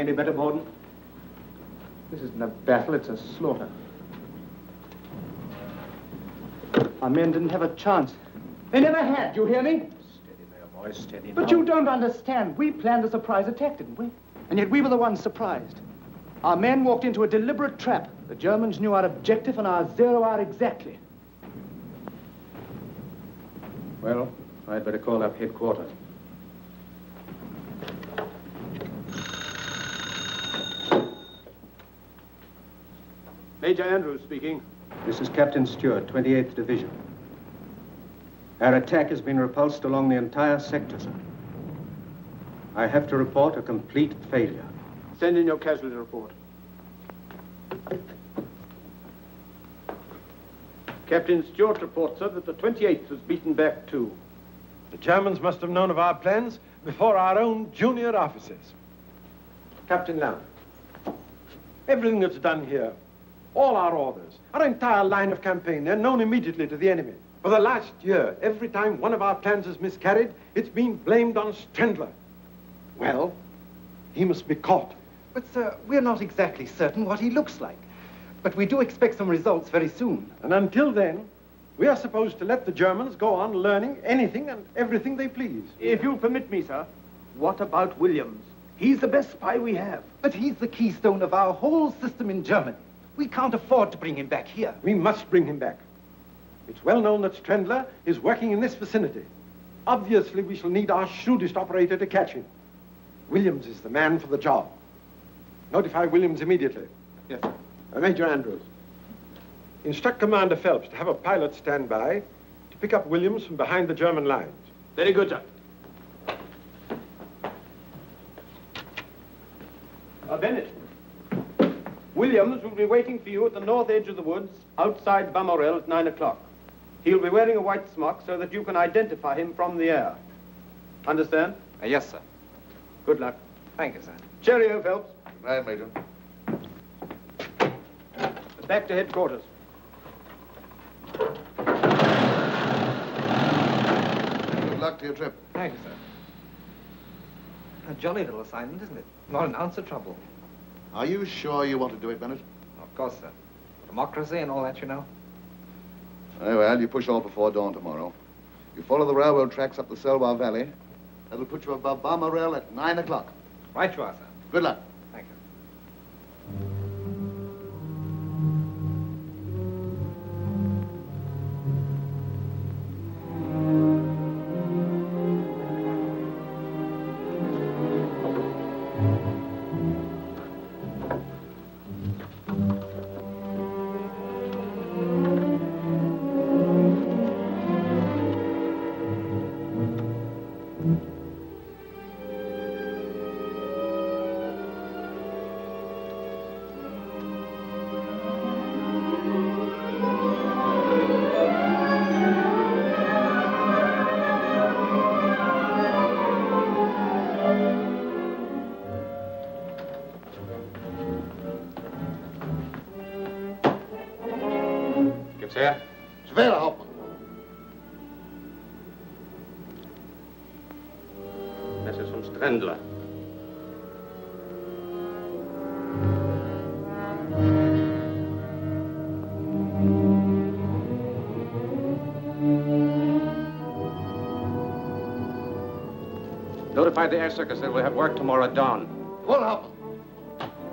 any better, Borden? This isn't a battle, it's a slaughter. Our men didn't have a chance. They never had, you hear me? Steady there, boys, steady But now. you don't understand. We planned a surprise attack, didn't we? And yet we were the ones surprised. Our men walked into a deliberate trap. The Germans knew our objective and our zero hour exactly. Well, I'd better call up headquarters. Major Andrews speaking. This is Captain Stewart, 28th Division. Our attack has been repulsed along the entire sector, sir. I have to report a complete failure. Send in your casualty report. Captain Stewart reports, sir, that the 28th was beaten back too. The Germans must have known of our plans before our own junior officers. Captain Lamb, everything that's done here, all our orders, our entire line of campaign, they're known immediately to the enemy. For the last year, every time one of our plans has miscarried, it's been blamed on Strendler. Well, he must be caught. But, sir, we're not exactly certain what he looks like. But we do expect some results very soon. And until then, we are supposed to let the Germans go on learning anything and everything they please. If you'll permit me, sir, what about Williams? He's the best spy we have. But he's the keystone of our whole system in Germany. We can't afford to bring him back here. We must bring him back. It's well known that Strendler is working in this vicinity. Obviously, we shall need our shrewdest operator to catch him. Williams is the man for the job. Notify Williams immediately. Yes, sir. Major Andrews. Instruct Commander Phelps to have a pilot stand by to pick up Williams from behind the German lines. Very good, sir. Bennett. Williams will be waiting for you at the north edge of the woods outside Bamorel at 9 o'clock. He'll be wearing a white smock so that you can identify him from the air. Understand? Yes, sir. Good luck. Thank you, sir. Cheerio, Phelps. Right, Major. Back to headquarters. Good luck to your trip. Thank you, sir. A jolly little assignment, isn't it? Not an ounce of trouble. Are you sure you want to do it, Bennett? Of course, sir. Democracy and all that, you know. Very well, you push off before dawn tomorrow. You follow the railroad tracks up the Selwa Valley. That'll put you above Balmoral at 9 o'clock. Right you are, sir. Good luck. Thank you. Sir? Schwerer Hauptmann. Message from Strendler. Notify the air circus that we'll have work tomorrow at dawn. Voll, Hauptmann.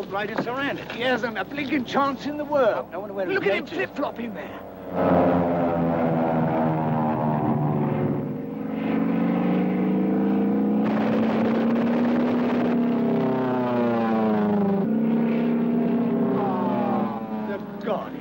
outright surrender. He hasn't a blinking chance in the world. I wonder where Look he at him gets it. flip-flopping there. God.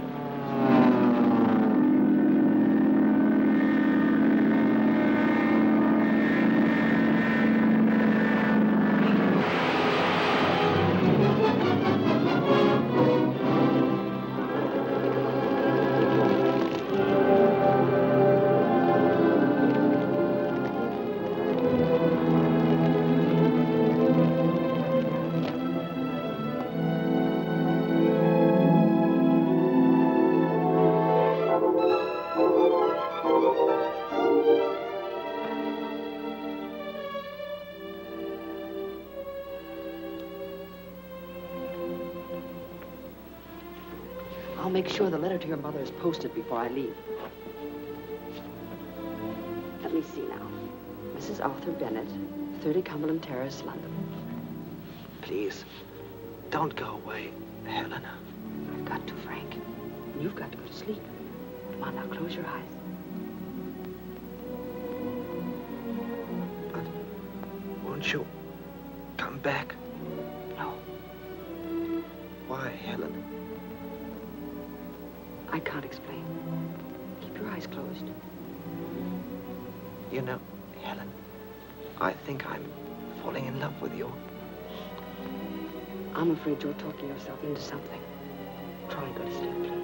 I'll make sure the letter to your mother is posted before I leave. Let me see now. Mrs. Arthur Bennett, 30 Cumberland Terrace, London. Please, don't go away, Helena. I've got to, Frank. And you've got to go to sleep. Come on, now, close your eyes. But won't you come back? No, Why, Helena? I can't explain. Keep your eyes closed. You know, Helen, I think I'm falling in love with you. I'm afraid you're talking yourself into something. Try and go to sleep, please.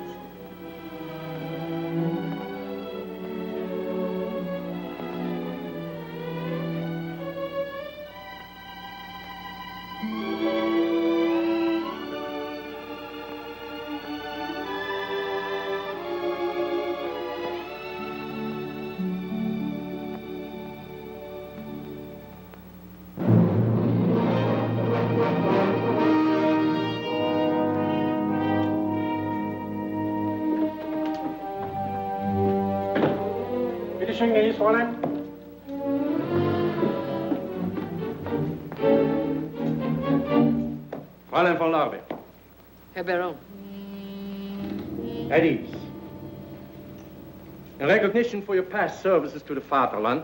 Fräulein. Fräulein von Larbe. Herr Baron. At ease. In recognition for your past services to the Fatherland,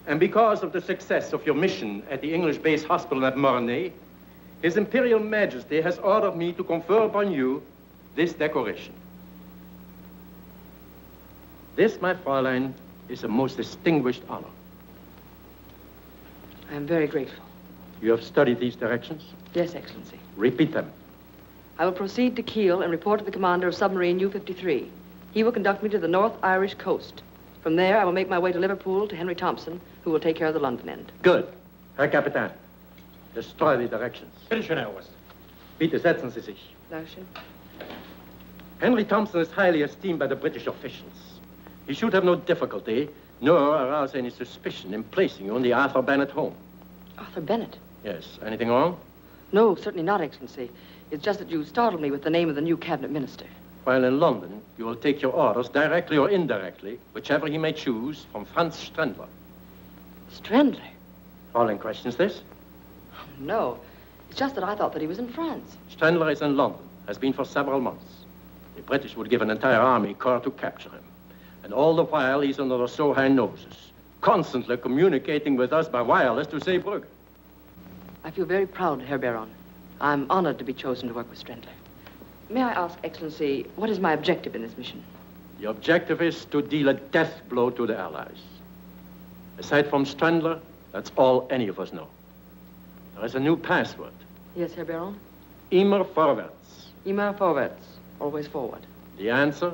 and because of the success of your mission at the English-based hospital at Mornay, His Imperial Majesty has ordered me to confer upon you this decoration. This, my Fräulein, is a most distinguished honor. I am very grateful. You have studied these directions? Yes, Excellency. Repeat them. I will proceed to Kiel and report to the commander of submarine U-53. He will conduct me to the North Irish coast. From there, I will make my way to Liverpool to Henry Thompson, who will take care of the London end. Good. Herr Kapitän, destroy the directions. Bitte schön, Herr Oberst. Bitte setzen Sie sich. Dankeschön. Henry Thompson is highly esteemed by the British officials. He should have no difficulty, nor arouse any suspicion in placing you in the Arthur Bennett home. Arthur Bennett? Yes. Anything wrong? No, certainly not, Excellency. It's just that you startled me with the name of the new cabinet minister. While in London, you will take your orders, directly or indirectly, whichever he may choose, from Franz Strendler. Strendler? Fräulein questions this? Oh, no. It's just that I thought that he was in France. Strendler is in London, has been for several months. The British would give an entire army corps to capture him. And all the while, he's under our so high noses, constantly communicating with us by wireless to Zeebrugge. I feel very proud, Herr Baron. I'm honored to be chosen to work with Strendler. May I ask, Excellency, what is my objective in this mission? The objective is to deal a death blow to the Allies. Aside from Strendler, that's all any of us know. There is a new password. Yes, Herr Baron? Immer vorwärts. Immer vorwärts. Always forward. The answer?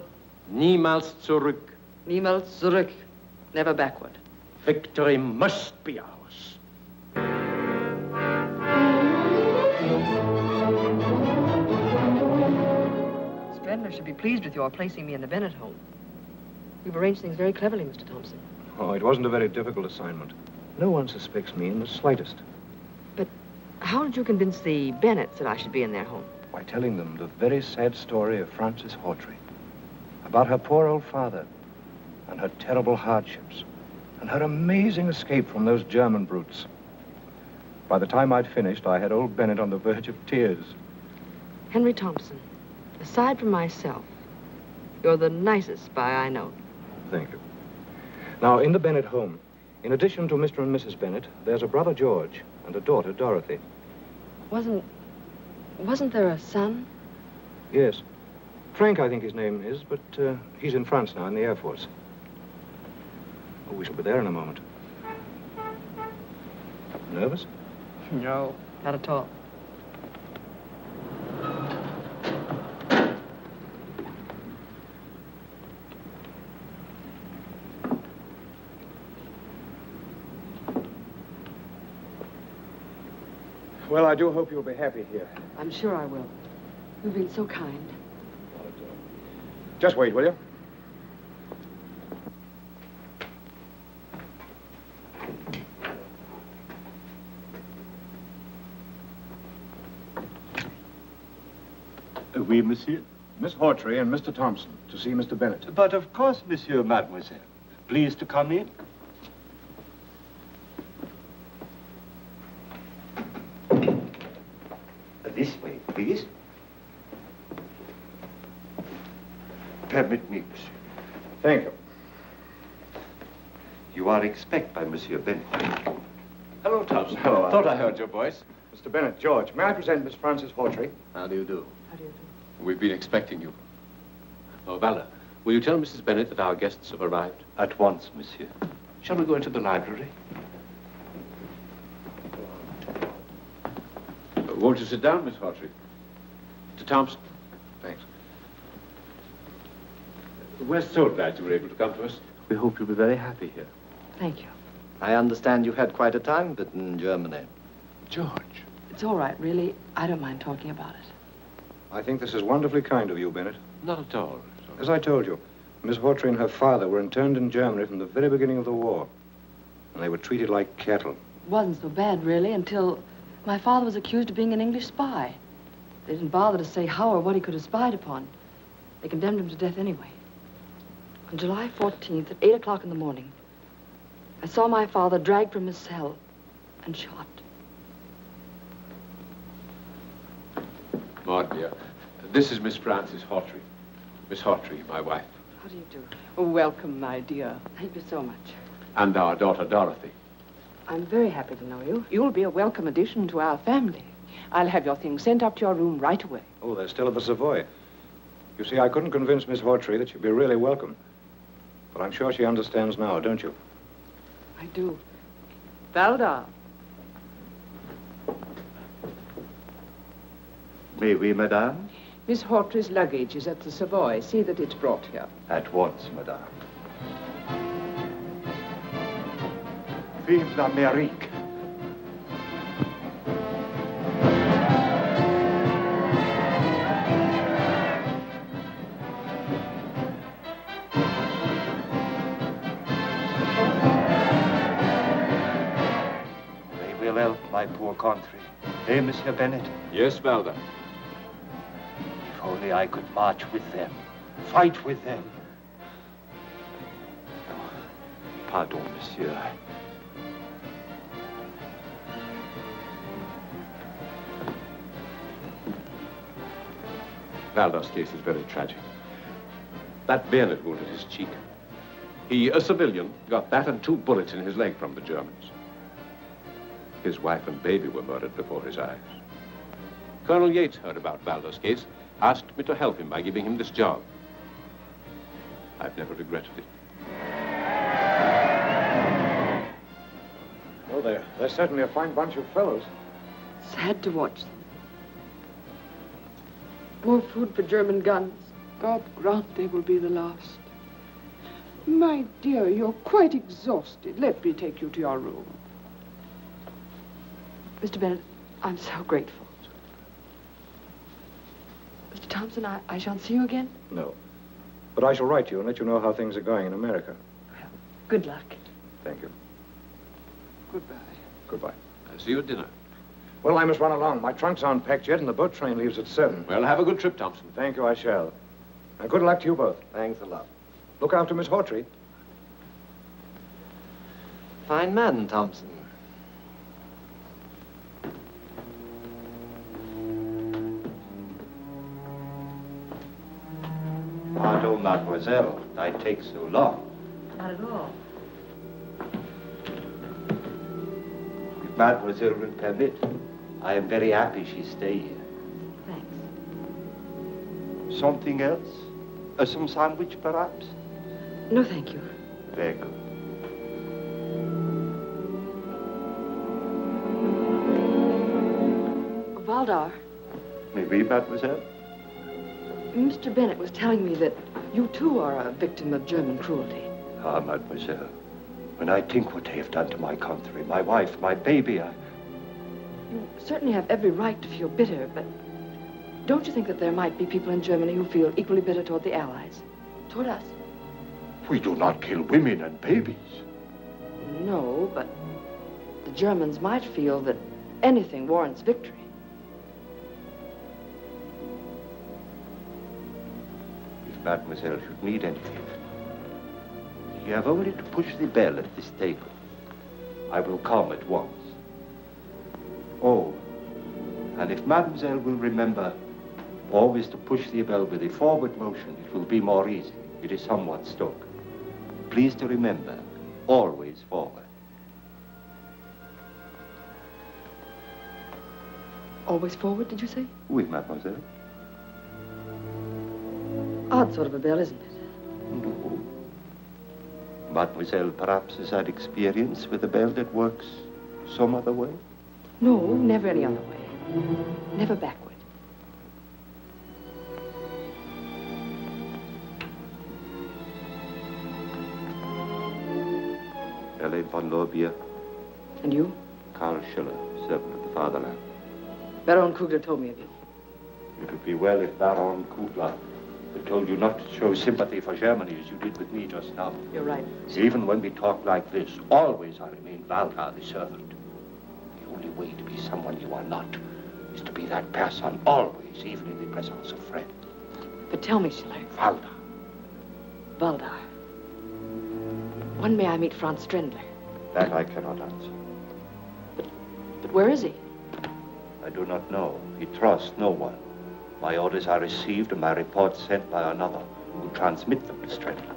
Niemals zurück. Niemals zurück. Never backward. Victory must be ours. Strendler should be pleased with your placing me in the Bennett home. You've arranged things very cleverly, Mr. Thompson. Oh, it wasn't a very difficult assignment. No one suspects me in the slightest. But how did you convince the Bennetts that I should be in their home? By telling them the very sad story of Frances Hawtrey. About her poor old father and her terrible hardships and her amazing escape from those German brutes. By the time I'd finished, I had old Bennett on the verge of tears. Henry Thompson, aside from myself, you're the nicest spy I know. Thank you. Now, in the Bennett home, in addition to Mr. and Mrs. Bennett, there's a brother, George, and a daughter, Dorothy. Wasn't there a son? Yes. Frank, I think his name is, but he's in France now, in the Air Force. Oh, we shall be there in a moment. Nervous? No, not at all. Well, I do hope you'll be happy here. I'm sure I will. You've been so kind. Just wait, will you? Oui, monsieur. Miss Hawtrey and Mr. Thompson to see Mr. Bennett. But of course, monsieur, mademoiselle. Please to come in. This way, please. Permit me, monsieur. Thank you. You are expected by Monsieur Bennett. Hello, Thompson. Hello, Thought I heard your voice. Mr. Bennett, George, may I present Miss Frances Hawtrey? How do you do? How do you do? We've been expecting you. Oh, Valda, will you tell Mrs. Bennett that our guests have arrived? At once, monsieur. Shall we go into the library? Won't you sit down, Miss Hawtrey? Mr. Thompson. Thanks. We're so glad you were able to come to us. We hope you'll be very happy here. Thank you. I understand you've had quite a time of it in Germany. George. It's all right, really. I don't mind talking about it. I think this is wonderfully kind of you, Bennett. Not at all. As I told you, Miss Hawtrey and her father were interned in Germany from the very beginning of the war. And they were treated like cattle. It wasn't so bad, really, until my father was accused of being an English spy. They didn't bother to say how or what he could have spied upon. They condemned him to death anyway. On July 14th, at 8 o'clock in the morning, I saw my father dragged from his cell and shot. Maud, dear, this is Miss Frances Hawtrey. Miss Hawtrey, my wife. How do you do? Oh, welcome, my dear. Thank you so much. And our daughter, Dorothy. I'm very happy to know you. You'll be a welcome addition to our family. I'll have your things sent up to your room right away. Oh, they're still at the Savoy. You see, I couldn't convince Miss Hawtrey that she'd be really welcome. But I'm sure she understands now, don't you? I do. Valda. May we, madame? Miss Hawtrey's luggage is at the Savoy. See that it's brought here. At once, madame. Vive l'Amérique! They will help my poor country. Eh, Monsieur Bennett? Yes, Valda. If only I could march with them, fight with them. Oh, pardon, monsieur. Valda's case is very tragic. That bayonet wound at his cheek. He, a civilian, got that and 2 bullets in his leg from the Germans. His wife and baby were murdered before his eyes. Colonel Yates heard about Valda's case, asked me to help him by giving him this job. I've never regretted it. Oh, they're certainly a fine bunch of fellows. Sad to watch them. More food for German guns. God grant they will be the last. My dear, you're quite exhausted. Let me take you to your room. Mr. Bennett, I'm so grateful. Mr. Thompson, I shan't see you again? No. But I shall write to you and let you know how things are going in America. Well, good luck. Thank you. Goodbye. Goodbye. I'll see you at dinner. Well, I must run along. My trunks aren't packed yet, and the boat train leaves at 7. Well, have a good trip, Thompson. Thank you, I shall. And good luck to you both. Thanks a lot. Look after Miss Hawtrey. Fine man, Thompson. Pardon, mademoiselle. I take so long. Not at all. If mademoiselle will permit, I am very happy she stay here. Thanks. Something else? Some sandwich, perhaps? No, thank you. Very good. Valdar, Maybe, mademoiselle? Mr. Bennett was telling me that you too are a victim of German cruelty. Ah, mademoiselle, when I think what they have done to my country, my wife, my baby, You certainly have every right to feel bitter, but don't you think that there might be people in Germany who feel equally bitter toward the Allies? Toward us? We do not kill women and babies. No, but the Germans might feel that anything warrants victory. If mademoiselle should need anything, you have only to push the bell at this table. I will come at once. Oh, and if mademoiselle will remember always to push the bell with a forward motion, it will be more easy. It is somewhat stuck. Please to remember, always forward. Always forward, did you say? Oui, mademoiselle. Odd sort of a bell, isn't it? No. Mademoiselle perhaps has had experience with a bell that works some other way? No, never any other way. Never backward. Ellen von Lorbier. And you? Karl Schiller, servant of the fatherland. Baron Kugler told me of you. It would be well if Baron Kugler had told you not to show sympathy for Germany as you did with me just now. You're right. Even when we talk like this, always I remain Valdar, the servant. The only way to be someone you are not is to be that person always, even in the presence of friends. But tell me, Schiller. Valdar. Valdar. When may I meet Franz Strendler? That I cannot answer. But where is he? I do not know. He trusts no one. My orders are received and my reports sent by another who transmit them to Strendler.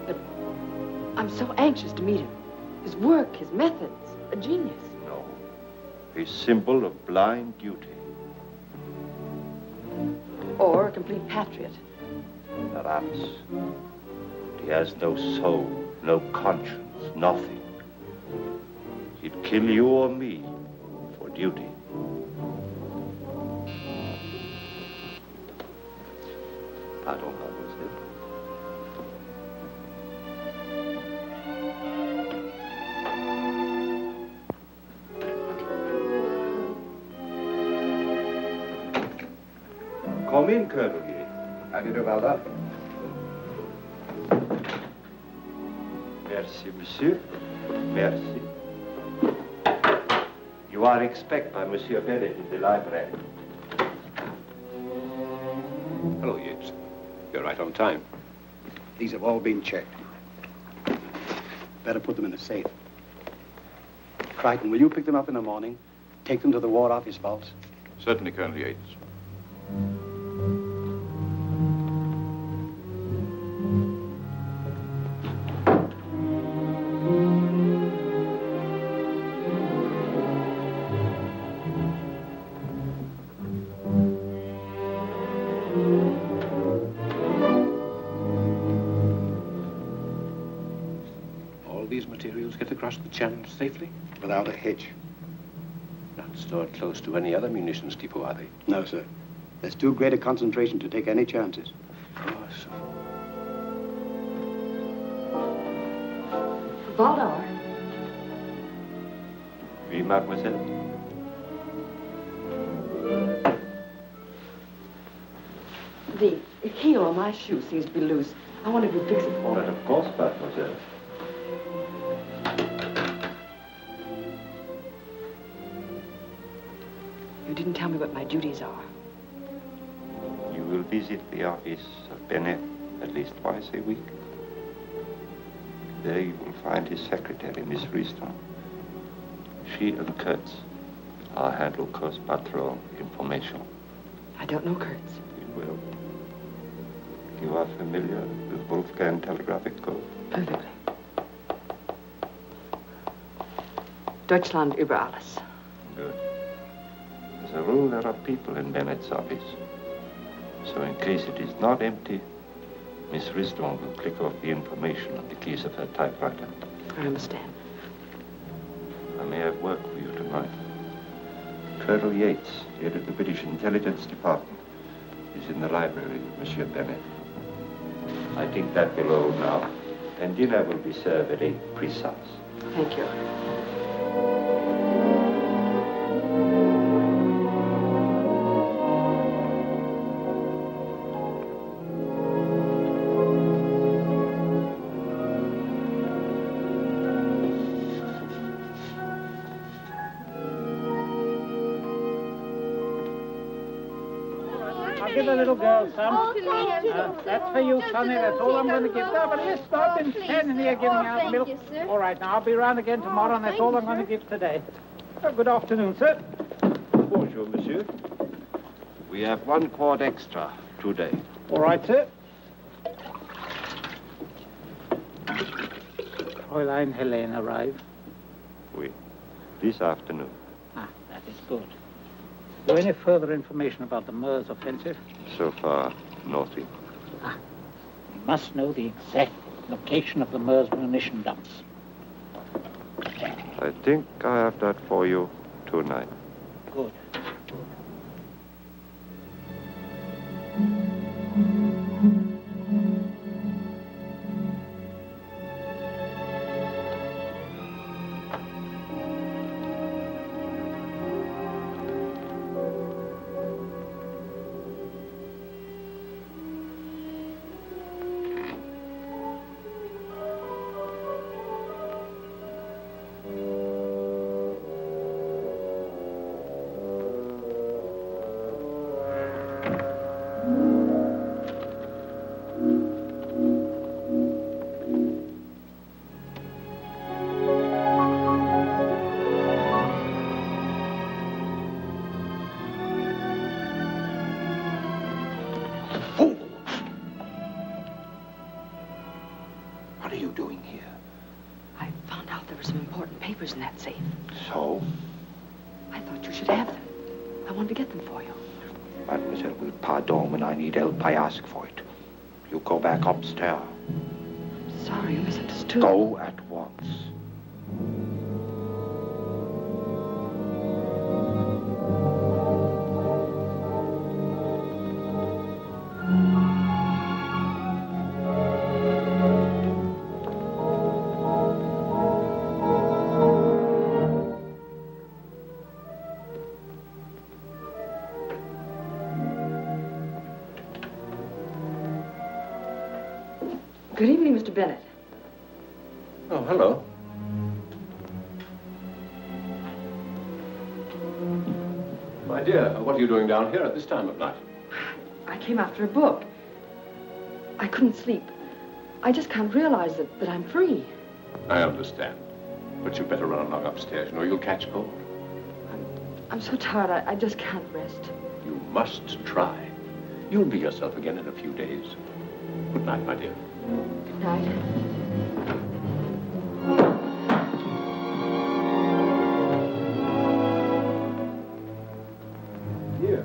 But I'm so anxious to meet him. His work, his methods, a genius. No. A symbol of blind duty. Or a complete patriot. Perhaps. He has no soul, no conscience, nothing. He'd kill you or me for duty. Pardon, mademoiselle. Come in, Colonel Yates. How do you do, Valdar? Merci, monsieur. Merci. You are expected by Monsieur Bennett in the library. Hello, Yates. You're right on time. These have all been checked. Better put them in a safe. Crichton, will you pick them up in the morning? Take them to the War Office vaults? Certainly, Colonel Yates. Across the channel safely? Without a hitch. Not stored close to any other munitions depot, are they? No, sir. There's too great a concentration to take any chances. Of course. Valdar. Oui, mademoiselle. The heel on my shoe seems to be loose. I wonder if you'd fix it for me. But of course, mademoiselle. You didn't tell me what my duties are. You will visit the office of Bennett at least twice a week. There you will find his secretary, Miss Riston. She and Kurtz are handle Coast Patrol information. I don't know Kurtz. You will. You are familiar with Wolfgang telegraphic code? Perfectly. Deutschland über alles. Good. As a rule, there are people in Bennett's office. So in case it is not empty, Miss Risdon will click off the information on the keys of her typewriter. I understand. I may have work for you tonight. Colonel Yates, head of the British Intelligence Department, is in the library with Monsieur Bennett. I think that will hold now, and dinner will be served at 8 precise. Thank you. Give a little girl some. That's for you, Sonny. That's all I'm going to give. No, but listen, I've been standing here giving out milk. You, sir. All right, now I'll be round again tomorrow, and that's all I'm going to give today. Good afternoon, sir. Bonjour, monsieur. We have 1 quart extra today. All right, sir. Fräulein Helene arrived. Oui. This afternoon. Ah, that is good. Is there any further information about the Meuse offensive? So far, nothing. Ah, you must know the exact location of the Meuse munition dumps. I think I have that for you tonight. Good. In that safe. So? I thought you should have them. I wanted to get them for you. Mademoiselle will pardon when I need help. I ask for it. You go back upstairs. I'm sorry, you misunderstood. Go at once. Good evening, Mr. Bennett. Oh, hello. My dear, what are you doing down here at this time of night? I came after a book. I couldn't sleep. I just can't realize that I'm free. I understand. But you better run along upstairs. You know, you'll catch cold. I'm so tired, I just can't rest. You must try. You'll be yourself again in a few days. Good night, my dear. Good night. Dear.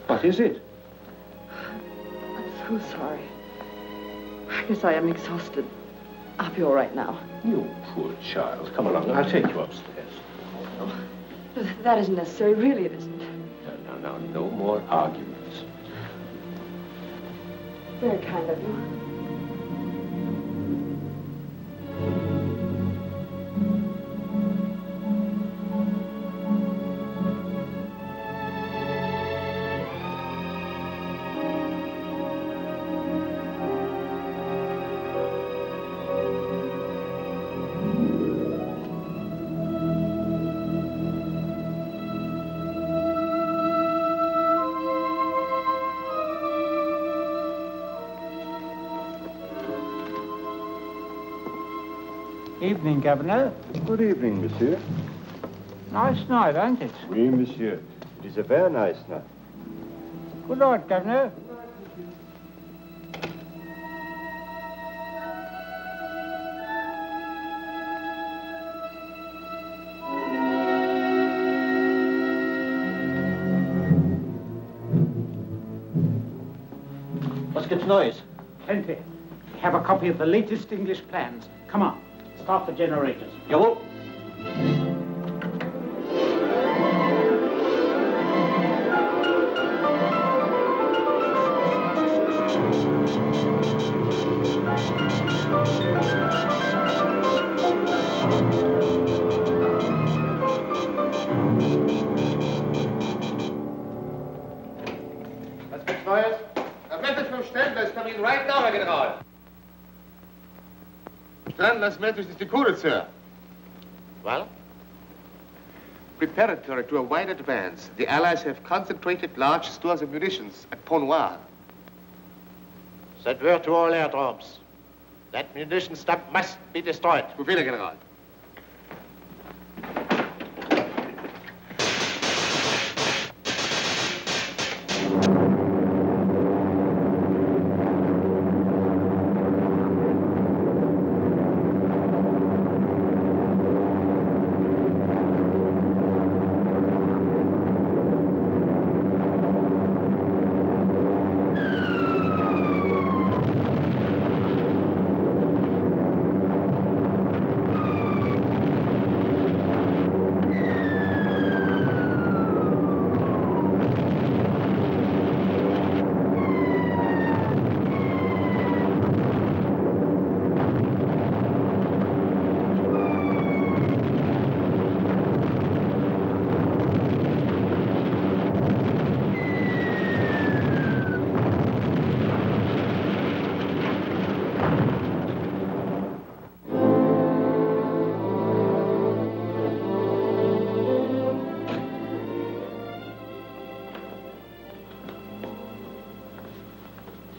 What is it? I'm so sorry. I guess I am exhausted. I'll be all right now. You poor child. Come along, I'll take you upstairs. Oh, that isn't necessary. Really, it isn't. Now, no more arguments. Very kind of you. Evening, Governor. Good evening, monsieur. Nice night, ain't it? Oui, monsieur. It is a very nice night. Good night, Governor. Was gibt's Neues? Plenty. We have a copy of the latest English plans. Come on, start the generators. Jawohl. Was gibt's Neues? A message from Stendler is coming right now, Herr General. Stendler's message is decoded, sir. Well? Preparatory to a wide advance, the Allies have concentrated large stores of munitions at Pont Noir. Send word to all airdromes. That munition dump must be destroyed. Befehl, Herr General.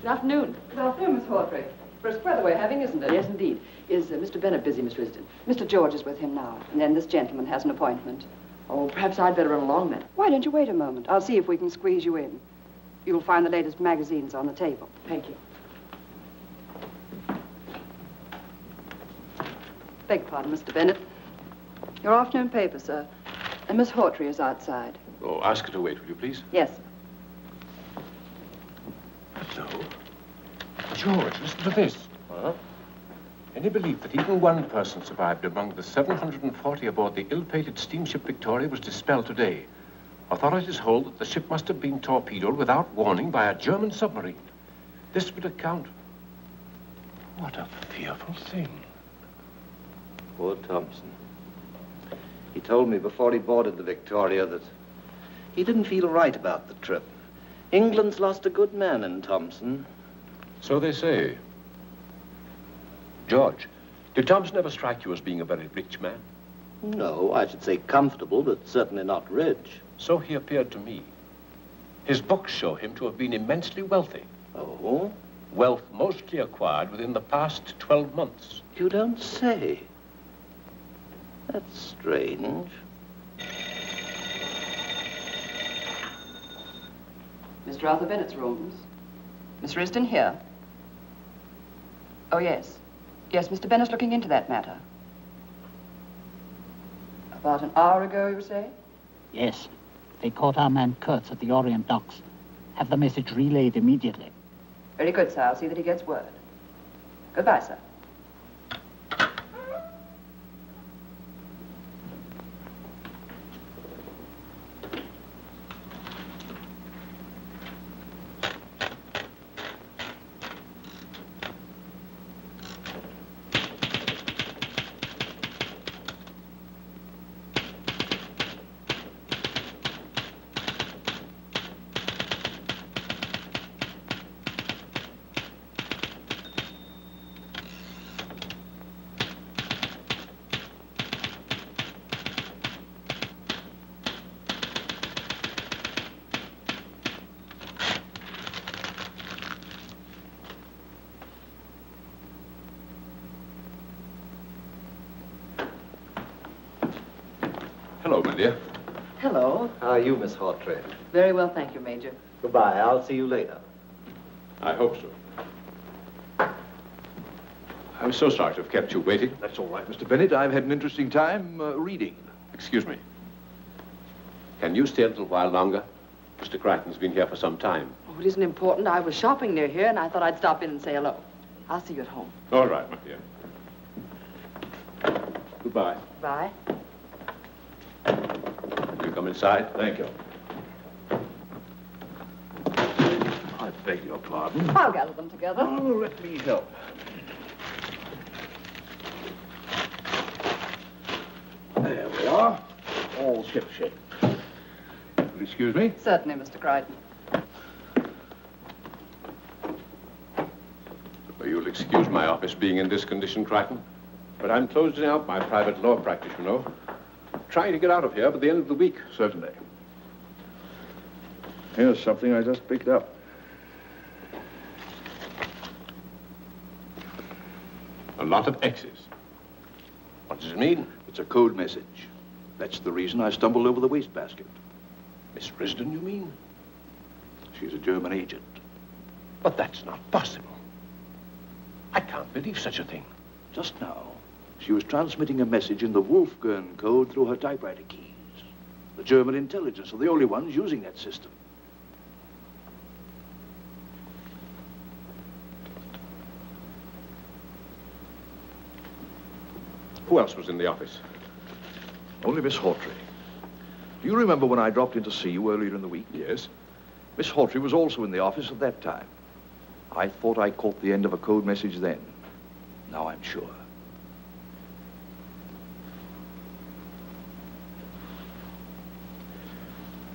Good afternoon. Good afternoon, Miss Hawtrey. Brisk weather we're having, isn't it? Yes, indeed. Is Mr. Bennett busy, Miss Risden? Mr. George is with him now, and then this gentleman has an appointment. Oh, perhaps I'd better run along then. Why don't you wait a moment? I'll see if we can squeeze you in. You'll find the latest magazines on the table. Thank you. Beg your pardon, Mr. Bennett. Your afternoon paper, sir. And Miss Hawtrey is outside. Oh, ask her to wait, will you please? Yes. Hello. George, listen to this. Huh? Any belief that even one person survived among the 740 aboard the ill-fated steamship Victoria was dispelled today. Authorities hold that the ship must have been torpedoed without warning by a German submarine. This would account... What a fearful thing. Poor Thompson. He told me before he boarded the Victoria that he didn't feel right about the trip. England's lost a good man in Thompson. So they say. George, did Thompson ever strike you as being a very rich man? No, I should say comfortable, but certainly not rich. So he appeared to me. His books show him to have been immensely wealthy. Oh? Wealth mostly acquired within the past 12 months. You don't say. That's strange. Mr. Arthur Bennett's rooms. Miss Risden here. Oh, yes. Yes, Mr. Bennett's looking into that matter. About an hour ago, you say? Yes. They caught our man Kurtz at the Orient docks. Have the message relayed immediately. Very good, sir. I'll see that he gets word. Goodbye, sir. Hello, my dear. Hello. How are you, Miss Hawtrey? Very well, thank you, Major. Goodbye. I'll see you later. I hope so. I'm so sorry to have kept you waiting. That's all right, Mr. Bennett. I've had an interesting time reading. Excuse me. Can you stay a little while longer? Mr. Crichton's been here for some time. Oh, it isn't important. I was shopping near here, and I thought I'd stop in and say hello. I'll see you at home. All right, my dear. Goodbye. Bye. You come inside. Thank you. I beg your pardon. I'll gather them together. Oh, let me help. There we are. All shipshape. Will you excuse me? Certainly, Mr. Crichton. Well, you'll excuse my office being in this condition, Crichton. But I'm closing out my private law practice, you know. Trying to get out of here by the end of the week, certainly. Here's something I just picked up. A lot of X's. What does it mean? It's a code message. That's the reason I stumbled over the wastebasket. Miss Risden, you mean? She's a German agent. But that's not possible. I can't believe such a thing. Just now, she was transmitting a message in the Wolfgang code through her typewriter keys. The German intelligence are the only ones using that system. Who else was in the office? Only Miss Hawtrey. Do you remember when I dropped in to see you earlier in the week? Yes. Miss Hawtrey was also in the office at that time. I thought I caught the end of a code message then. Now I'm sure.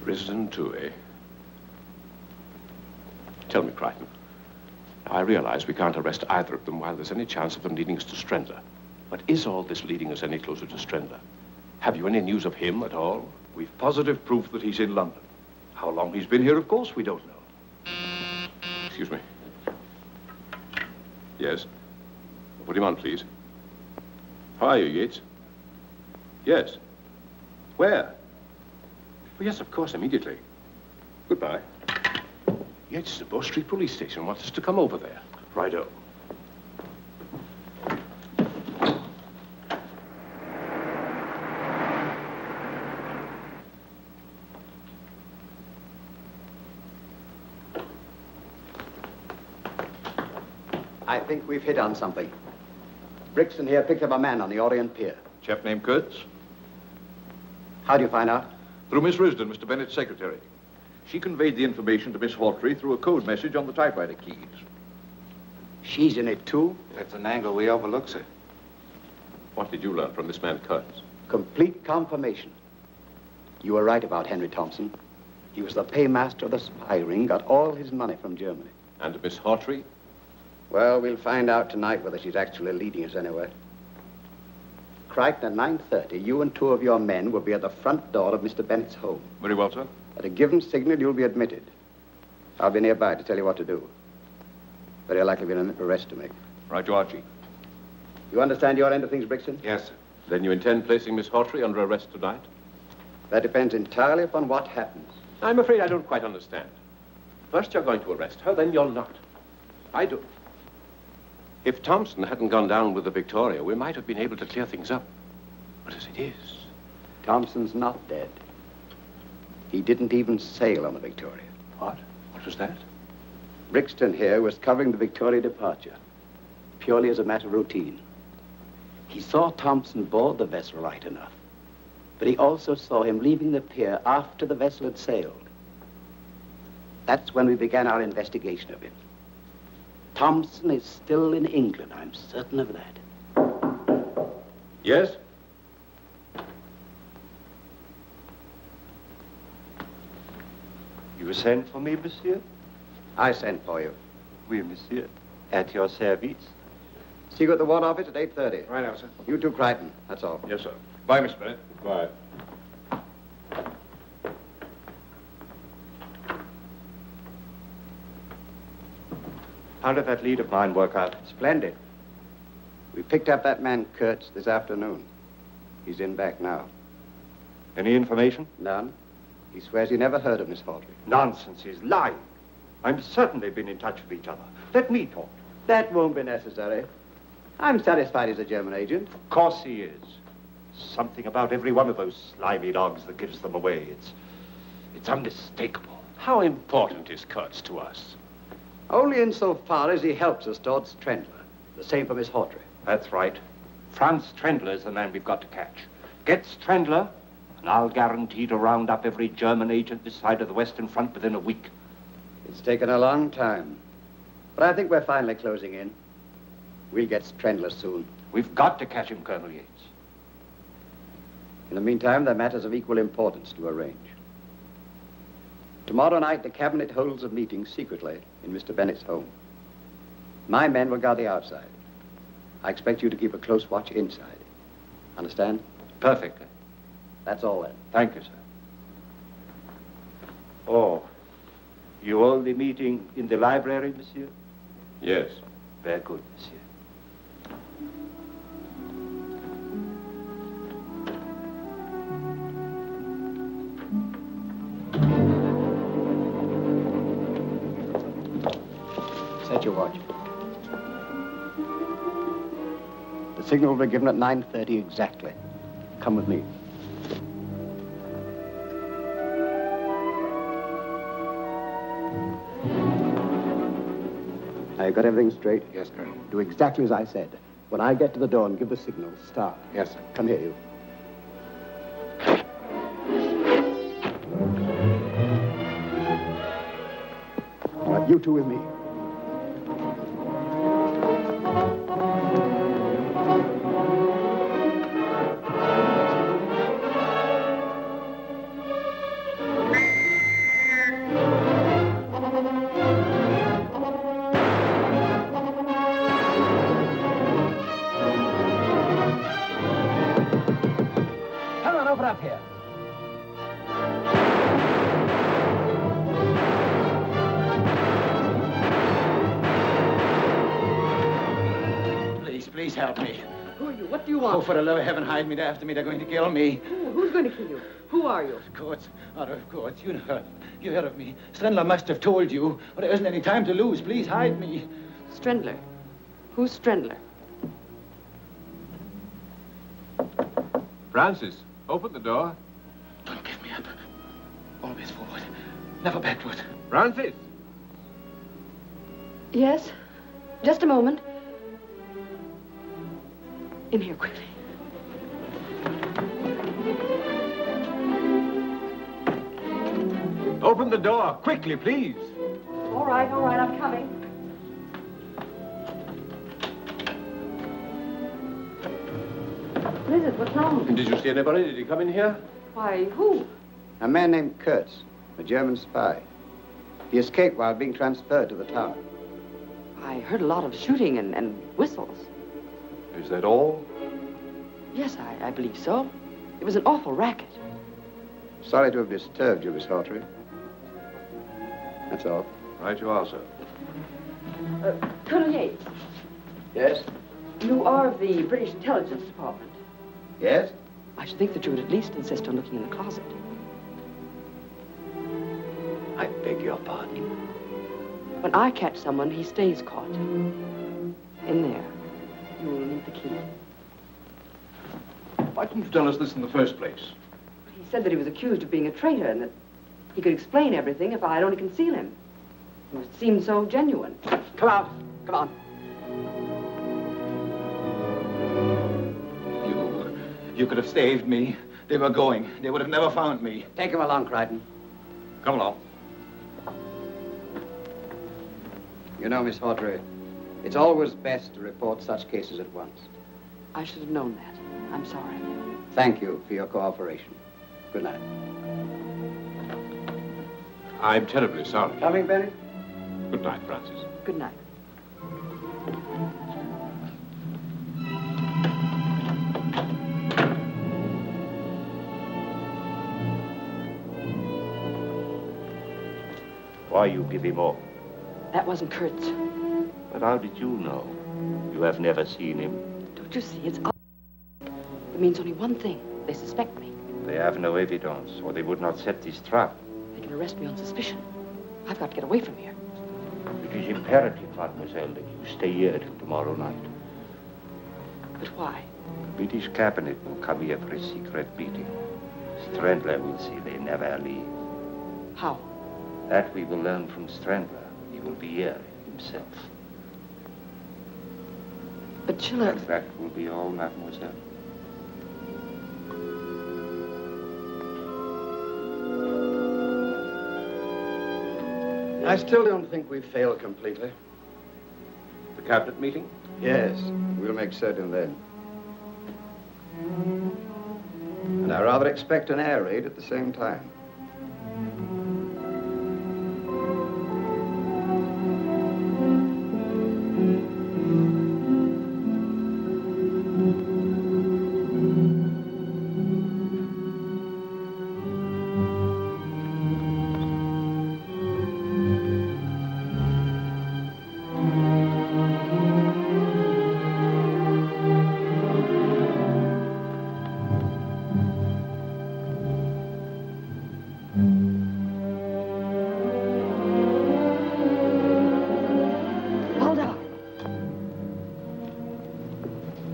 Risden too, eh? Tell me, Crichton. Now, I realize we can't arrest either of them while there's any chance of them leading us to Strenda. But is all this leading us any closer to Strenda? Have you any news of him at all? We've positive proof that he's in London. How long he's been here, of course, we don't know. Excuse me. Yes? Put him on, please. How are you, Yates? Yes. Where? Oh, yes, of course, immediately. Goodbye. Yates, the Bow Street Police Station wants us to come over there. Righto. I think we've hit on something. Brixton here picked up a man on the Orient Pier. Chap named Kurtz? How do you find out? Through Miss Risden, Mr. Bennett's secretary. She conveyed the information to Miss Hawtrey through a code message on the typewriter keys. She's in it, too? That's an angle we overlook, sir. What did you learn from this man, Kurtz? Complete confirmation. You were right about Henry Thompson. He was the paymaster of the spy ring, got all his money from Germany. And Miss Hawtrey? Well, we'll find out tonight whether she's actually leading us anywhere. Crichton, at 9:30, you and two of your men will be at the front door of Mr. Bennett's home. Very well, sir. At a given signal, you'll be admitted. I'll be nearby to tell you what to do. Very likely be an arrest to make. Right, you are, Chief. You understand your end of things, Brixton? Yes, sir. Then you intend placing Miss Hawtrey under arrest tonight? That depends entirely upon what happens. I'm afraid I don't quite understand. First you're going to arrest her, then you're not. I do. If Thompson hadn't gone down with the Victoria, we might have been able to clear things up. But as it is... Thompson's not dead. He didn't even sail on the Victoria. What? What was that? Brixton here was covering the Victoria departure, purely as a matter of routine. He saw Thompson board the vessel right enough, but he also saw him leaving the pier after the vessel had sailed. That's when we began our investigation of him. Thompson is still in England, I'm certain of that. Yes? You sent for me, monsieur? I sent for you. Oui, monsieur. At your service. See you at the War Office at 8:30. Right now, sir. You too, Crichton. That's all. Yes, sir. Bye, Miss Bennett. Bye. How did that lead of mine work out? Splendid. We picked up that man Kurtz this afternoon. He's in back now. Any information? None. He swears he never heard of Miss Hawtrey. Nonsense, he's lying. I'm certain they've been in touch with each other. Let me talk. That won't be necessary. I'm satisfied he's a German agent. Of course he is. Something about every one of those slimy dogs that gives them away. It's unmistakable. How important is Kurtz to us? Only insofar as he helps us towards Trendler. The same for Miss Hawtrey. That's right. Franz Trendler is the man we've got to catch. Get Trendler, and I'll guarantee to round up every German agent this side of the Western Front within a week. It's taken a long time. But I think we're finally closing in. We'll get Trendler soon. We've got to catch him, Colonel Yates. In the meantime, there are matters of equal importance to arrange. Tomorrow night, the cabinet holds a meeting secretly in Mr. Bennett's home. My men will guard the outside. I expect you to keep a close watch inside. Understand? Perfectly. That's all then. Thank you, sir. Oh, you hold the meeting in the library, monsieur? Yes. Very good, monsieur. Set your watch. The signal will be given at 9:30 exactly. Come with me. Now, you got everything straight? Yes, Colonel. Do exactly as I said. When I get to the door and give the signal, start. Yes, sir. Come here, you. All right, you two with me. Come on, open up here. Please help me. Who are you? What do you want? Oh, for the love of heaven, hide me after me. They're going to kill me. Who's going to kill you? Who are you? Of course. You heard of me. Strendler must have told you. But there isn't any time to lose. Please hide me. Strendler. Who's Strendler? Francis, open the door. Don't give me up. Always forward. Never backward. Francis! Yes? Just a moment. In here, quickly. Open the door, quickly, please. All right, I'm coming. What is it? What's wrong? And did you see anybody? Did he come in here? Why, who? A man named Kurtz, a German spy. He escaped while being transferred to the tower. I heard a lot of shooting and whistles. Is that all? Yes, I believe so. It was an awful racket. Sorry to have disturbed you, Miss Hawtrey. That's all. Right you are, sir. Colonel Yates. Yes? You are of the British Intelligence Department. Yes? I should think that you would at least insist on looking in the closet. I beg your pardon. When I catch someone, he stays caught. In there. You will need the key. Why didn't you tell us this in the first place? He said that he was accused of being a traitor and that he could explain everything if I'd only conceal him. It seemed so genuine. Come out. Come on. You could have saved me. They were going. They would have never found me. Take him along, Crichton. Come along. You know, Miss Hawtrey, it's always best to report such cases at once. I should have known that. I'm sorry. Thank you for your cooperation. Good night. I'm terribly sorry. Coming, Bennett? Good night, Francis. Good night. Why you give him up? That wasn't Kurtz. But how did you know? You have never seen him. Don't you see? It's obvious. It means only one thing. They suspect me. They have no evidence, or they would not set this trap. They can arrest me on suspicion. I've got to get away from here. It is imperative, mademoiselle, that you stay here till tomorrow night. But why? The British cabinet will come here for a secret meeting. Strendler will see they never leave. How? That we will learn from Strangler. He will be here himself. But Schiller... And that will be all, mademoiselle. I still don't think we've failed completely. The cabinet meeting? Yes, we'll make certain then. And I rather expect an air raid at the same time.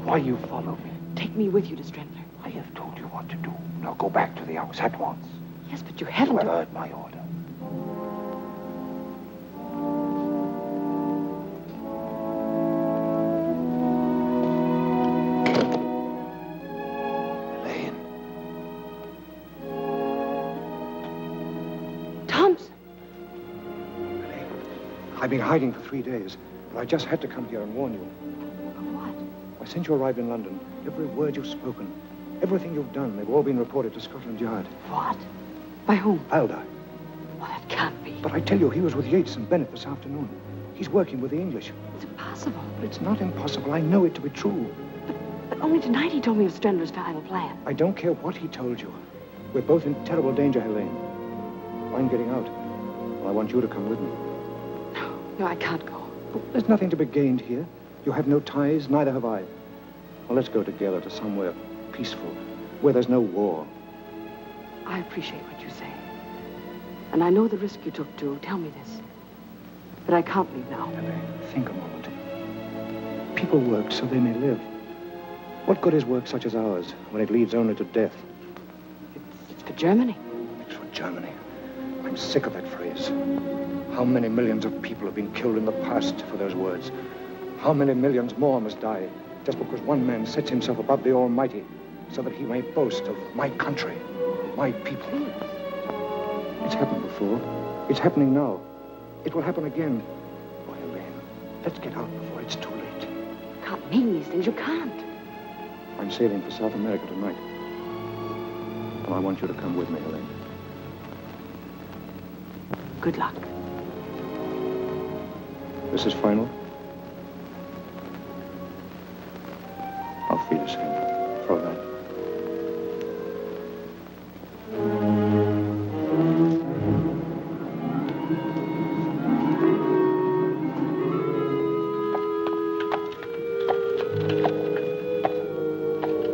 Why you follow me? Take me with you to Strangler. I have told you what to do. Now go back to the house at once. Yes, but you haven't... You have heard my order. Elaine. Thompson. Elaine, I've been hiding for 3 days, but I just had to come here and warn you. Since you arrived in London, every word you've spoken, everything you've done, they've all been reported to Scotland Yard. What? By whom? Aldi. Well, that can't be. But I tell you, he was with Yates and Bennett this afternoon. He's working with the English. It's impossible. It's not impossible. I know it to be true. But only tonight he told me of Strangler's final plan. I don't care what he told you. We're both in terrible danger, Helene. I'm getting out. Well, I want you to come with me. No, I can't go. But there's nothing to be gained here. You have no ties, neither have I. Well, let's go together to somewhere peaceful, where there's no war. I appreciate what you say. And I know the risk you took to tell me this. But I can't leave now. Elaine, think a moment. People work so they may live. What good is work such as ours when it leads only to death? It's for Germany. It's for Germany. I'm sick of that phrase. How many millions of people have been killed in the past for those words? How many millions more must die just because one man sets himself above the Almighty so that he may boast of my country, my people? It's happened before. It's happening now. It will happen again. Oh, Helene, let's get out before it's too late. You can't mean these things. You can't. I'm sailing for South America tonight. And I want you to come with me, Helene. Good luck. This is final. Auf Wiedersehen, Fräulein.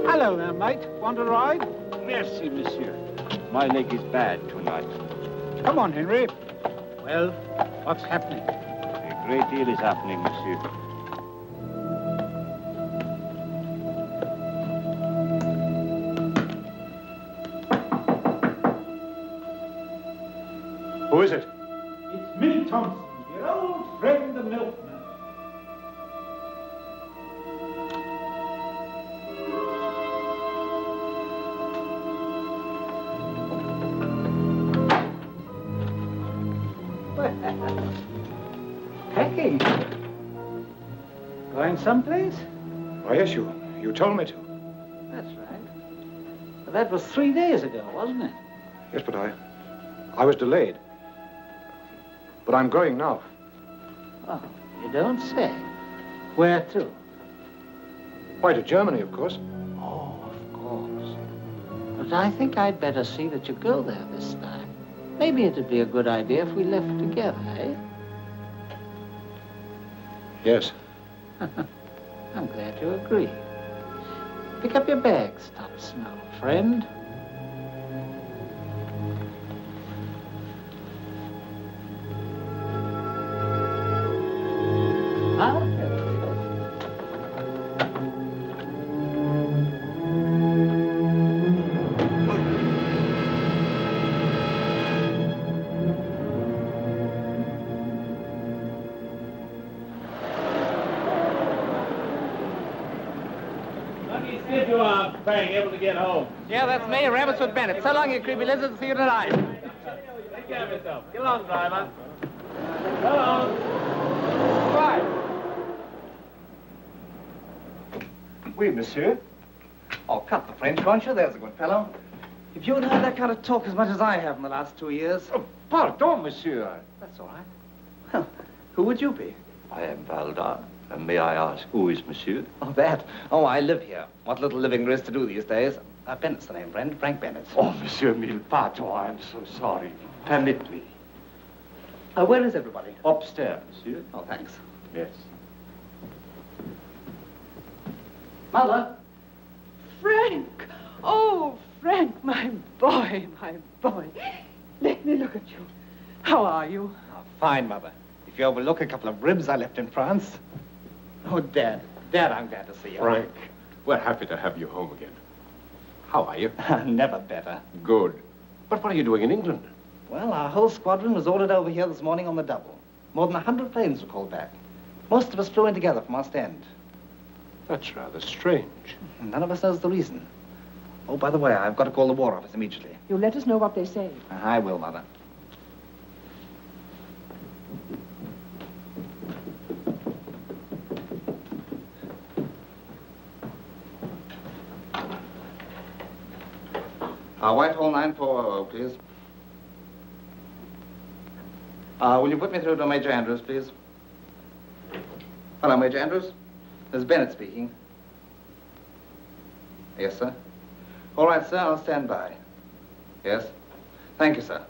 Hello there, mate. Want a ride? Merci, monsieur. My leg is bad tonight. Come on, Henry. Well, what's happening? A great deal is happening, monsieur. Who is it? It's me, Thompson, your old friend, the milkman. Packing. Going someplace? Oh, yes, you told me to. That's right. But that was 3 days ago, wasn't it? Yes, but I was delayed. But I'm going now. Oh, you don't say. Where to? Why, to Germany, of course. Oh, of course. But I think I'd better see that you go there this time. Maybe it'd be a good idea if we left together, eh? Yes. I'm glad you agree. Pick up your bags, Thompson, old friend. Lucky stiff you are, Frank, able to get home. Yeah, that's me, Rabbitswood Bennett. So long, you creepy lizards. See you tonight. Take care of yourself. Get along, driver. Get along. Right. Oui, monsieur. Oh, cut the French, won't you? There's a good fellow. If you'd heard that kind of talk as much as I have in the last 2 years... Oh, pardon, monsieur. That's all right. Well, who would you be? I am Valdar. And may I ask, who is monsieur? Oh, that? Oh, I live here. What little living there is to do these days. Bennett's the name, friend. Frank Bennett. Oh, monsieur mille pardon. I'm so sorry. Permit me. Where is everybody? Upstairs, monsieur. Oh, thanks. Yes. Mother? Frank! Oh, Frank, my boy, my boy. Let me look at you. How are you? Oh, fine, Mother. If you overlook a couple of ribs I left in France. Oh, Dad. Dad, I'm glad to see you. Frank, we're happy to have you home again. How are you? Never better. Good. But what are you doing in England? Well, our whole squadron was ordered over here this morning on the double. More than 100 planes were called back. Most of us flew in together from Ostend. That's rather strange. None of us knows the reason. Oh, by the way, I've got to call the War Office immediately. You let us know what they say. I will, Mother. Whitehall 9400, please. Will you put me through to Major Andrews, please? Hello, Major Andrews. This is Bennett speaking. Yes, sir. All right, sir, I'll stand by. Yes. Thank you, sir.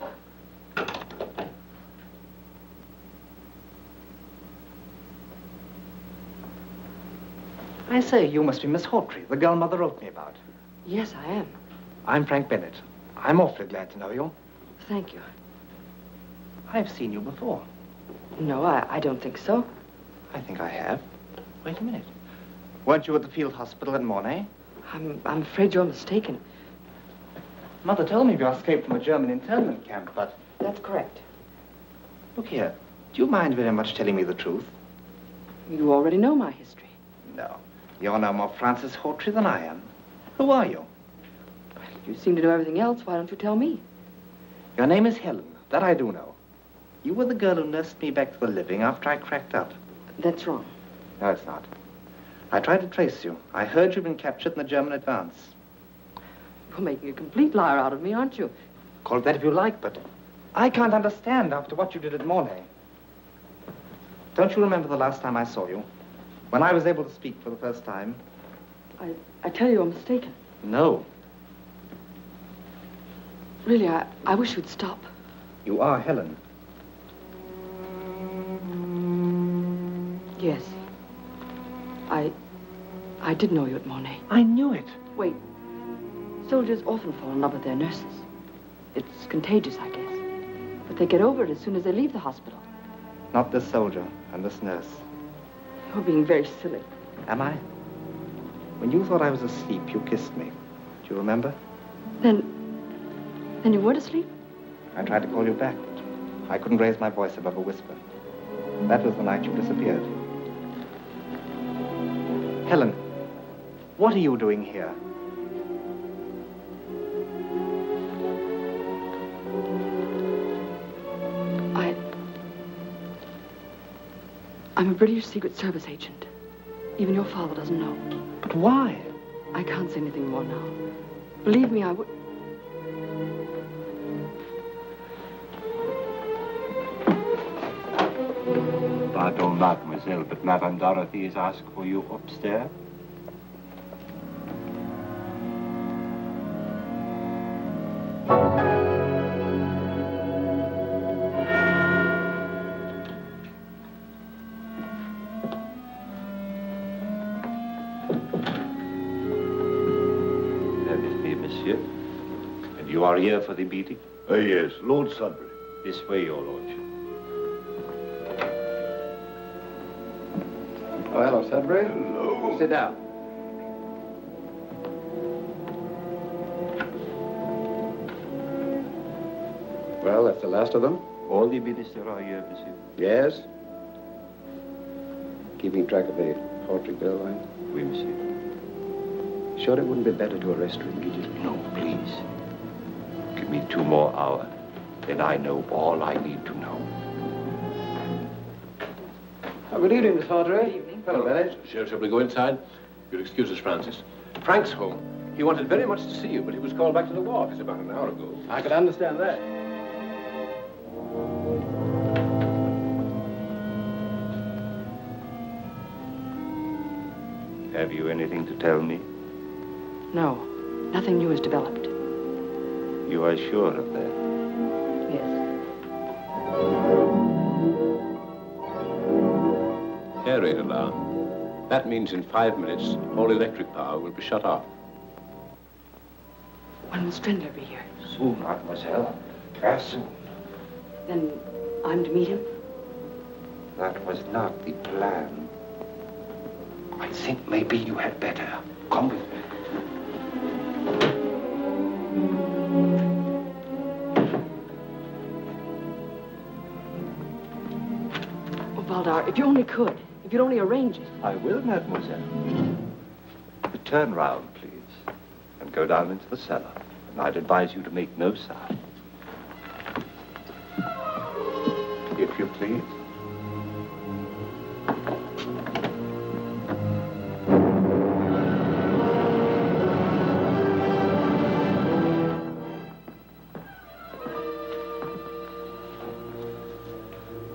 I say, you must be Miss Hawtrey, the girl Mother wrote me about. Yes, I am. I'm Frank Bennett. I'm awfully glad to know you. Thank you. I've seen you before. No, I don't think so. I think I have. Wait a minute. Weren't you at the field hospital in Mornay? I'm afraid you're mistaken. Mother told me you escaped from a German internment camp, but... That's correct. Look here. Do you mind very much telling me the truth? You already know my history. No. You're no more Francis Hawtrey than I am. Who are you? Well, you seem to know everything else. Why don't you tell me? Your name is Helen. That I do know. You were the girl who nursed me back to the living after I cracked up. That's wrong. No, it's not. I tried to trace you. I heard you'd been captured in the German advance. You're making a complete liar out of me, aren't you? Call it that if you like, but I can't understand after what you did at Mornay. Don't you remember the last time I saw you? When I was able to speak for the first time? I tell you, you're mistaken. No. Really, I wish you'd stop. You are Helen. Yes. I did know you at Mornay. I knew it. Wait. Soldiers often fall in love with their nurses. It's contagious, I guess. But they get over it as soon as they leave the hospital. Not this soldier and this nurse. You're being very silly. Am I? When you thought I was asleep, you kissed me. Do you remember? Then you weren't asleep? I tried to call you back, but I couldn't raise my voice above a whisper. That was the night you disappeared. Helen, what are you doing here? I'm a British Secret Service agent. Even your father doesn't know. But why? I can't say anything more now. Believe me, I would... Pardon, mademoiselle, but Madame Dorothy has asked for you upstairs. You are here for the meeting? Yes, Lord Sudbury. This way, your lordship. Oh, hello, Sudbury. Hello. Sit down. Well, that's the last of them? All the ministers are here, monsieur. Yes. Keeping track of the Hawtrey bill line? Oui, monsieur. Sure it wouldn't be better to arrest her immediately? No, please. Give me 2 more hours. Then I know all I need to know. Oh, good evening, Miss Hawtrey. Good evening. Hello, Bennett. Shall we go inside? You'll excuse us, Francis. Frank's home. He wanted very much to see you, but he was called back to the ward about an hour ago. I can understand that. Have you anything to tell me? No, nothing new has developed. You are sure of that? Yes. Air raid alarm. That means in 5 minutes, all electric power will be shut off. When will Strindler be here? Soon, mademoiselle. Very soon. Then I'm to meet him? That was not the plan. I think maybe you had better. Come with me. Oh, Valdar, if you only could. If you'd only arrange it. I will, mademoiselle. Turn round, please, and go down into the cellar. And I'd advise you to make no sound. If you please.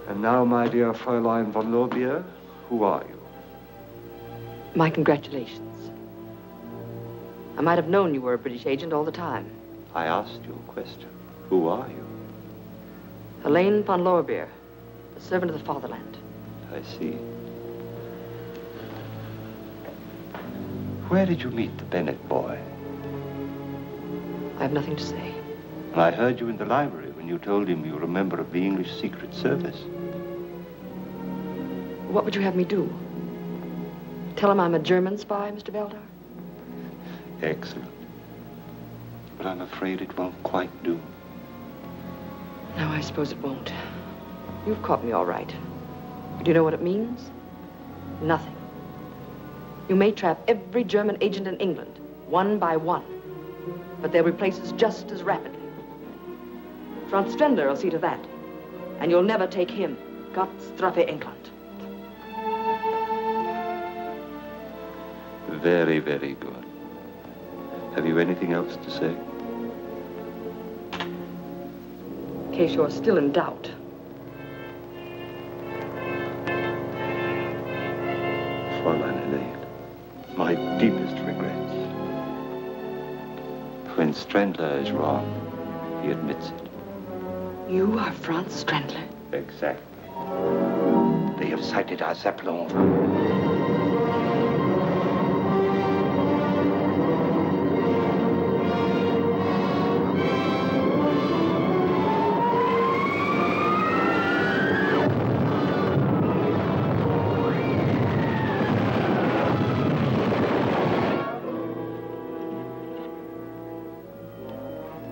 And now, my dear Fräulein von Lorbier, who are you? My congratulations. I might have known you were a British agent all the time. I asked you a question. Who are you? Helene von Lorbier, the servant of the fatherland. I see. Where did you meet the Bennett boy? I have nothing to say. I heard you in the library when you told him you were a member of the English Secret Service. What would you have me do? Tell him I'm a German spy, Mr. Valdar? Excellent. But I'm afraid it won't quite do. No, I suppose it won't. You've caught me all right. But do you know what it means? Nothing. You may trap every German agent in England, one by one. But they'll replace us just as rapidly. Franz Strindler will see to that. And you'll never take him. Gott strafe England. Very, very good. Have you anything else to say? In case you're still in doubt. Fräulein Helene, my deepest regrets. When Strindler is wrong, he admits it. You are Franz Strindler? Exactly. They have sighted our Zeppelin.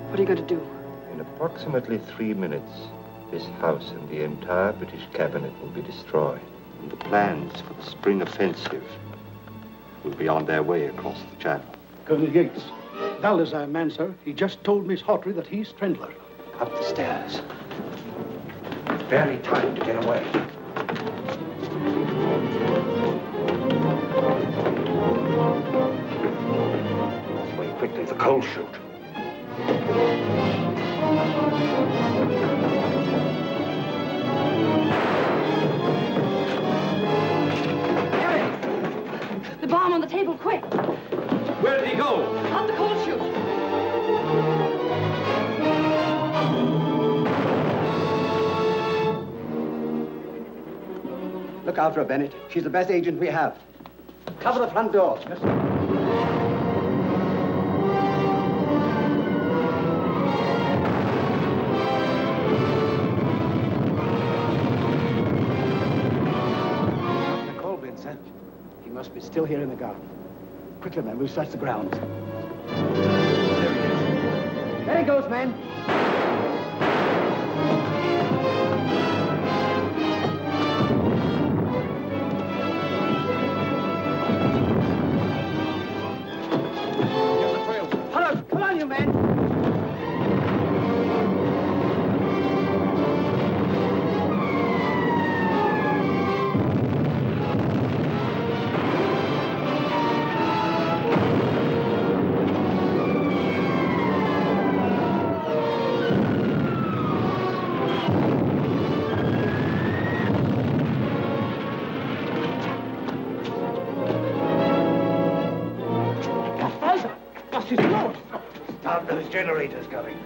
What are you going to do? In approximately 3 minutes, this house and the entire British cabinet will be destroyed. And the plans for the spring offensive will be on their way across the channel. Colonel Yates, Val our man, sir. He just told Miss Hawtrey that he's Strindler. Up the stairs. Barely time to get away. Way quickly, the coal chute. The bomb on the table, quick! Where did he go? Out the coal chute! Look after her, Bennett. She's the best agent we have. Cover the front doors. Yes, sir. He must be still here in the garden. Quickly, men, we'll search the grounds. There he is. There he goes, men. lost his throat. Stop, those generators coming.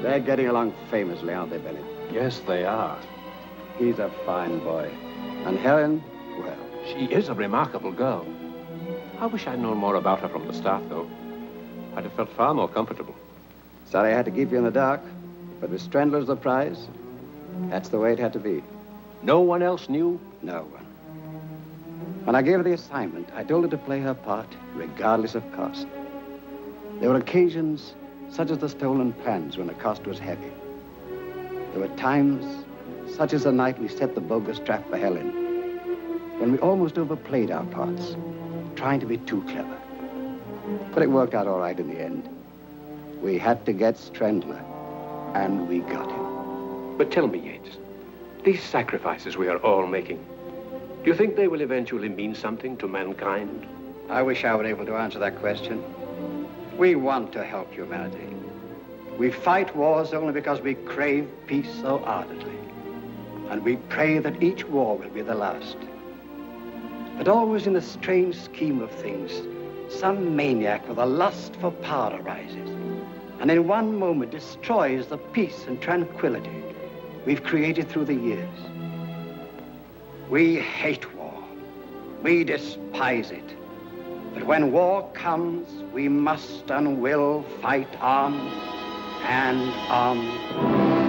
They're getting along famously, aren't they, Bennett? Yes, they are. He's a fine boy. And Helen, well... She is a remarkable girl. I wish I'd known more about her from the start, though. I'd have felt far more comfortable. Sorry I had to keep you in the dark, but with Strandler's the prize, that's the way it had to be. No one else knew? No one. When I gave her the assignment, I told her to play her part, regardless of cost. There were occasions, such as the stolen plans, when the cost was heavy. There were times, such as the night we set the bogus trap for Helen, when we almost overplayed our parts, trying to be too clever. But it worked out all right in the end. We had to get Strandler, and we got him. But tell me, Yates, these sacrifices we are all making, do you think they will eventually mean something to mankind? I wish I were able to answer that question. We want to help humanity. We fight wars only because we crave peace so ardently. And we pray that each war will be the last. But always in the strange scheme of things, some maniac with a lust for power arises, and in one moment destroys the peace and tranquility we've created through the years. We hate war. We despise it. But when war comes, we must and will fight on and on.